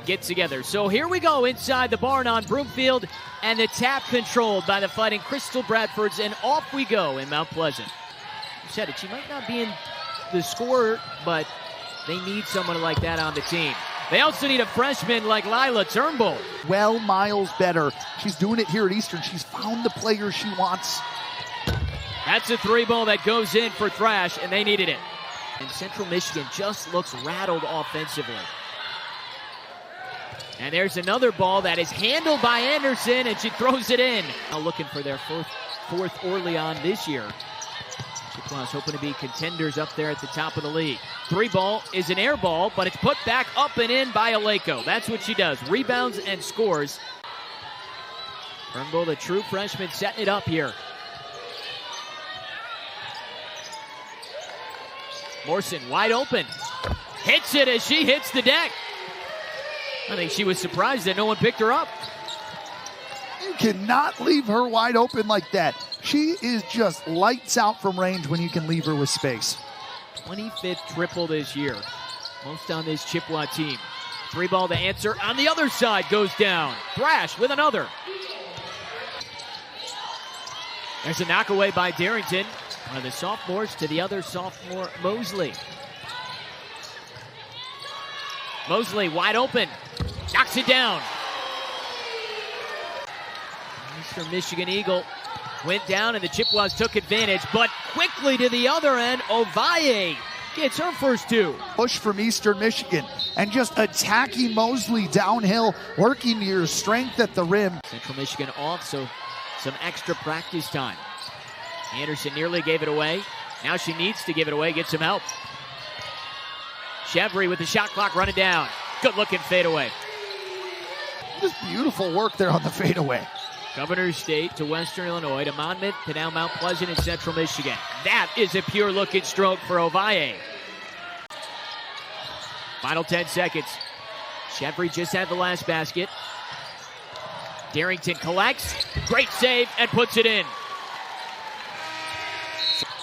get together. So here we go inside the barn on Broomfield, and the tap controlled by the Fighting Crystal Bradfords, and off we go in Mount Pleasant. You said it, she might not be in the scorer, but they need someone like that on the team. They also need a freshman like Lila Turnbull. Well, miles better. She's doing it here at Eastern. She's found the players she wants. That's a three ball that goes in for Thrash, and they needed it. And Central Michigan just looks rattled offensively. And there's another ball that is handled by Anderson, and she throws it in. Now looking for their fourth Orleans this year. Chippewas hoping to be contenders up there at the top of the league. Three ball is an air ball, but it's put back up and in by Aleko. That's what she does. Rebounds and scores. Turnbull, the true freshman, setting it up here. Morrison wide open. Hits it as she hits the deck. I think she was surprised that no one picked her up. You cannot leave her wide open like that. She is just lights out from range when you can leave her with space. 25th triple this year. Most on this Chippewa team. Three ball to answer on the other side goes down. Thrash with another. There's a knockaway by Darrington. One of the sophomores to the other sophomore, Mosley. Mosley wide open. Knocks it down. Mr. Michigan Eagle went down and the Chippewas took advantage, but quickly to the other end, Ovalle gets her first two. Push from Eastern Michigan and just attacking Mosley downhill, working to your strength at the rim. Central Michigan off, so some extra practice time. Anderson nearly gave it away. Now she needs to give it away, get some help. Chevry with the shot clock running down. Good looking fadeaway. Just beautiful work there on the fadeaway. Governor's State to Western Illinois to Monmouth to now Mount Pleasant in Central Michigan. That is a pure looking stroke for Ovalle. Final 10 seconds. Chevry just had the last basket. Darrington collects. Great save and puts it in.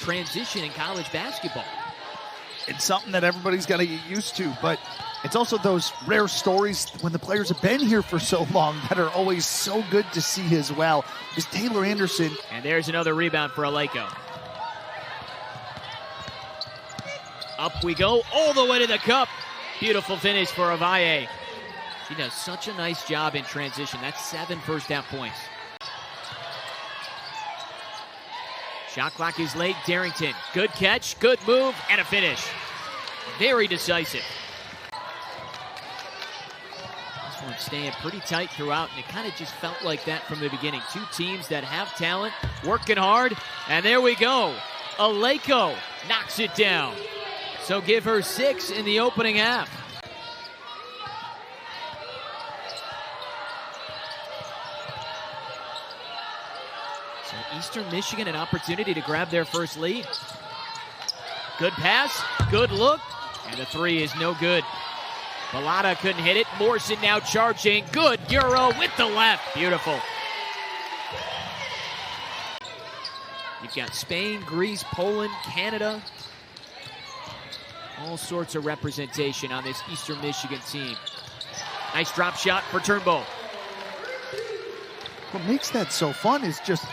Transition in college basketball. It's something that everybody's got to get used to, but it's also those rare stories when the players have been here for so long that are always so good to see as well. Is Taylor Anderson. And there's another rebound for Aleko. Up we go, all the way to the cup. Beautiful finish for Ovalle. She does such a nice job in transition. That's 7 first half points. Shot clock is late. Darrington, good catch, good move, and a finish. Very decisive. This one staying pretty tight throughout, and it kind of just felt like that from the beginning. Two teams that have talent, working hard, and there we go. Aleko knocks it down. So give her 6 in the opening half. So Eastern Michigan an opportunity to grab their first lead. Good pass, good look, and the three is no good. Balata couldn't hit it. Morrison now charging. Good Euro with the left. Beautiful. You've got Spain, Greece, Poland, Canada. All sorts of representation on this Eastern Michigan team. Nice drop shot for Turnbull. What makes that so fun is just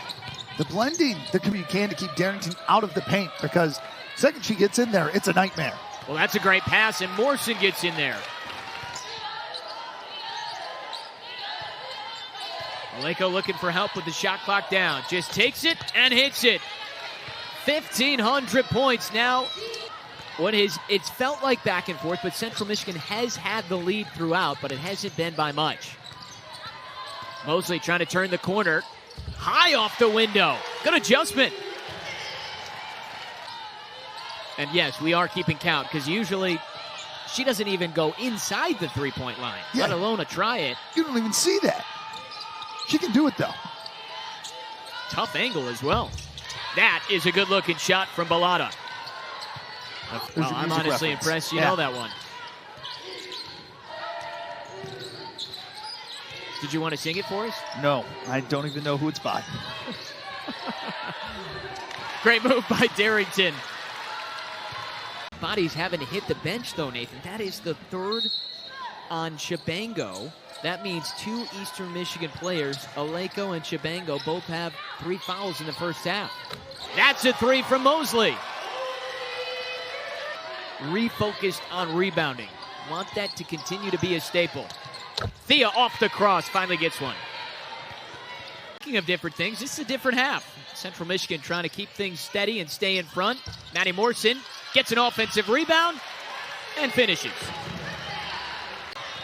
the blending that you can to keep Darrington out of the paint, because the second she gets in there, it's a nightmare. Well, that's a great pass, and Morrison gets in there. Aleko looking for help with the shot clock down. Just takes it and hits it. 1,500 points now. It's felt like back and forth, but Central Michigan has had the lead throughout, but it hasn't been by much. Mosley trying to turn the corner. High off the window. Good adjustment. And yes, we are keeping count, because usually she doesn't even go inside the three-point line, let alone try it. You don't even see that. She can do it, though. Tough angle as well. That is a good-looking shot from Balata. Well, I'm honestly impressed you know that one. Did you want to sing it for us? No, I don't even know who it's by. Great move by Darrington. Bodies haven't hit the bench, though, Nathan. That is the third on Chibango. That means 2 Eastern Michigan players, Aleko and Chibango, both have 3 fouls in the first half. That's a 3 from Mosley. Refocused on rebounding. Want that to continue to be a staple. Thea off the cross, finally gets one. Speaking of different things, this is a different half. Central Michigan trying to keep things steady and stay in front. Maddie Morrison gets an offensive rebound and finishes.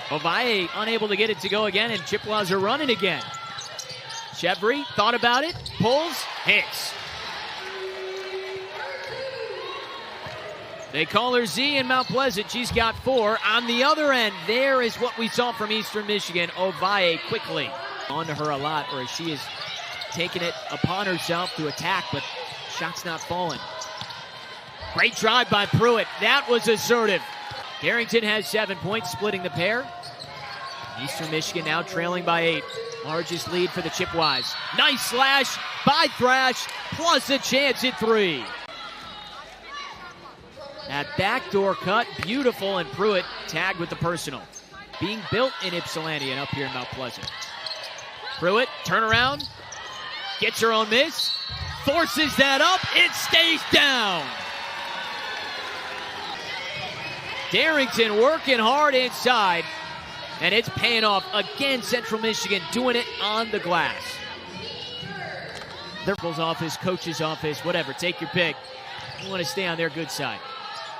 Ovalle unable to get it to go again, and Chippewas are running again. Chevry thought about it, pulls, hits. They call her Z in Mount Pleasant. She's got 4. On the other end, there is what we saw from Eastern Michigan. Ovalle quickly onto her a lot, or she is taking it upon herself to attack, but shot's not falling. Great drive by Pruitt. That was assertive. Darrington has 7 points, splitting the pair. Eastern Michigan now trailing by 8. Largest lead for the Chippewas. Nice slash by Thrash, plus a chance at 3. That backdoor cut, beautiful, and Pruitt tagged with the personal. Being built in Ypsilanti and up here in Mount Pleasant. Pruitt, turnaround, gets her own miss, forces that up, it stays down. Darrington working hard inside, and it's paying off. Again, Central Michigan doing it on the glass. Their office, coach's office, whatever, take your pick. You want to stay on their good side.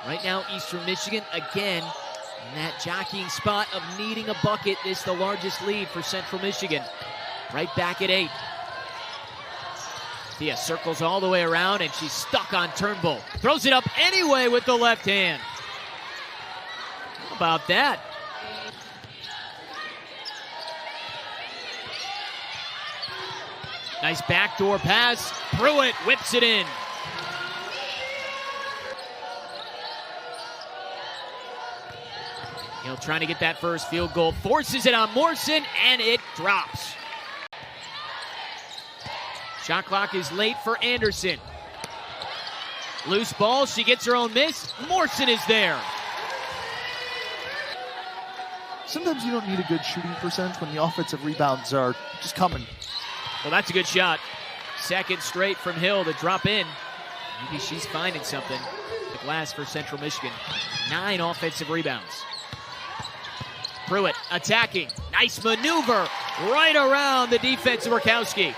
Right now, Eastern Michigan, again, in that jockeying spot of needing a bucket. This is the largest lead for Central Michigan. Right back at 8. Thea circles all the way around, and she's stuck on Turnbull. Throws it up anyway with the left hand. How about that? Nice backdoor pass. Pruitt whips it in. Hill trying to get that first field goal. Forces it on Morrison, and it drops. Shot clock is late for Anderson. Loose ball. She gets her own miss. Morrison is there. Sometimes you don't need a good shooting percentage when the offensive rebounds are just coming. Well, that's a good shot. Second straight from Hill to drop in. Maybe she's finding something. The glass for Central Michigan. 9 offensive rebounds. Pruitt attacking. Nice maneuver right around the defense of Murkowski.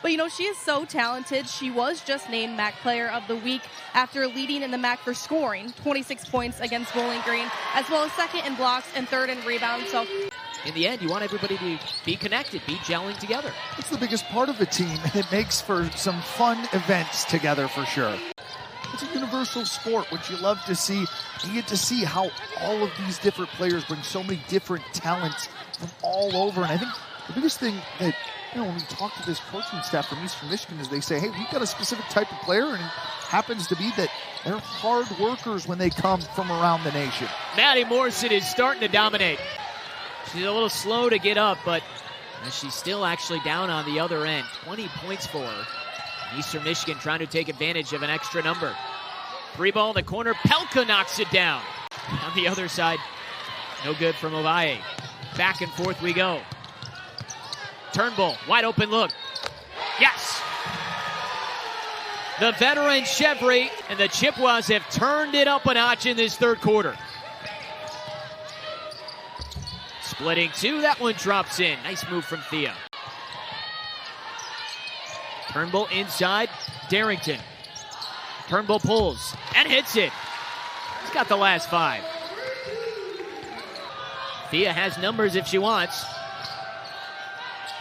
But, you know, she is so talented. She was just named MAC Player of the Week after leading in the MAC for scoring, 26 points against Bowling Green, as well as second in blocks and third in rebounds. So, in the end, you want everybody to be connected, be gelling together. It's the biggest part of the team, and it makes for some fun events together for sure. It's a universal sport, which you love to see. You get to see how all of these different players bring so many different talents from all over. And I think the biggest thing that, you know, when we talk to this coaching staff from Eastern Michigan is they say, hey, we've got a specific type of player, and it happens to be that they're hard workers when they come from around the nation. Maddie Morrison is starting to dominate. She's a little slow to get up, but she's still actually down on the other end. 20 points for her. Eastern Michigan trying to take advantage of an extra number. 3 ball in the corner. Pelka knocks it down. On the other side, no good from Ovalle. Back and forth we go. Turnbull, wide open look. Yes! The veteran Chevry and the Chippewas have turned it up a notch in this third quarter. Splitting 2, that one drops in. Nice move from Thea. Turnbull inside, Darrington. Turnbull pulls and hits it. He's got the last 5. Thea has numbers if she wants.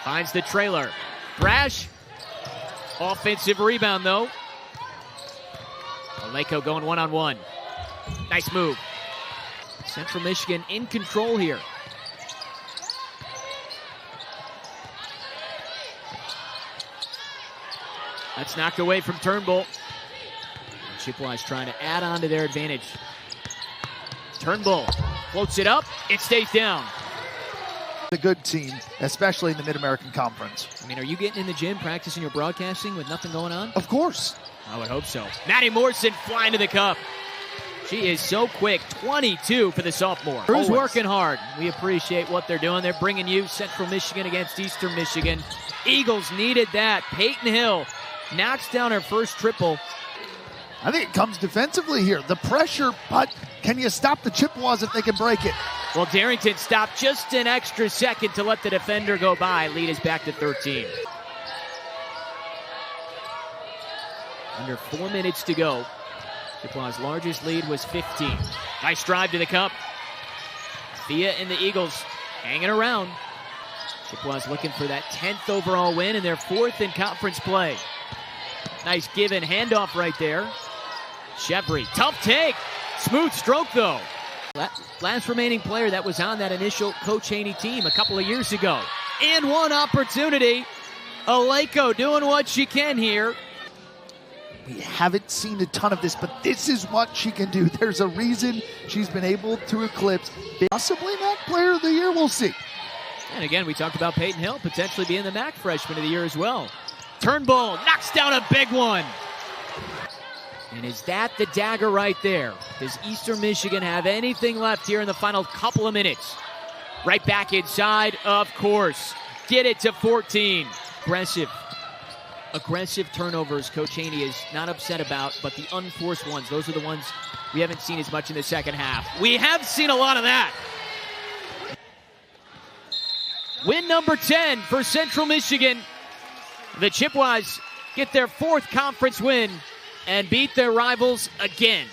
Finds the trailer. Thrash. Offensive rebound, though. Aleko going one-on-one. Nice move. Central Michigan in control here. That's knocked away from Turnbull. Chippewas trying to add on to their advantage. Turnbull floats it up. It stays down. A good team, especially in the Mid-American Conference. I mean, are you getting in the gym practicing your broadcasting with nothing going on? Of course. I would hope so. Maddie Morrison flying to the cup. She is so quick. 22 for the sophomore. Who's working hard. We appreciate what they're doing. They're bringing you Central Michigan against Eastern Michigan. Eagles needed that. Peyton Hill knocks down her first triple. I think it comes defensively here. The pressure, but can you stop the Chippewas if they can break it? Well, Darrington stopped just an extra second to let the defender go by. Lead is back to 13. Under 4 minutes to go. Chippewas' largest lead was 15. Nice drive to the cup. Thea and the Eagles hanging around. Chippewas looking for that 10th overall win and their 4th in conference play. Nice give and handoff right there. Chevry, tough take. Smooth stroke though. Last remaining player that was on that initial Coach Haney team a couple of years ago. And one opportunity. Aleko doing what she can here. We haven't seen a ton of this, but this is what she can do. There's a reason she's been able to eclipse possibly MAC Player of the Year. We'll see. And again, we talked about Peyton Hill potentially being the MAC Freshman of the Year as well. Turnbull knocks down a big one. And is that the dagger right there? Does Eastern Michigan have anything left here in the final couple of minutes? Right back inside, of course. Get it to 14. Aggressive turnovers Coach Haney is not upset about, but the unforced ones, those are the ones we haven't seen as much in the second half. We have seen a lot of that. Win number 10 for Central Michigan. The Chippewas get their 4th conference win and beat their rivals again.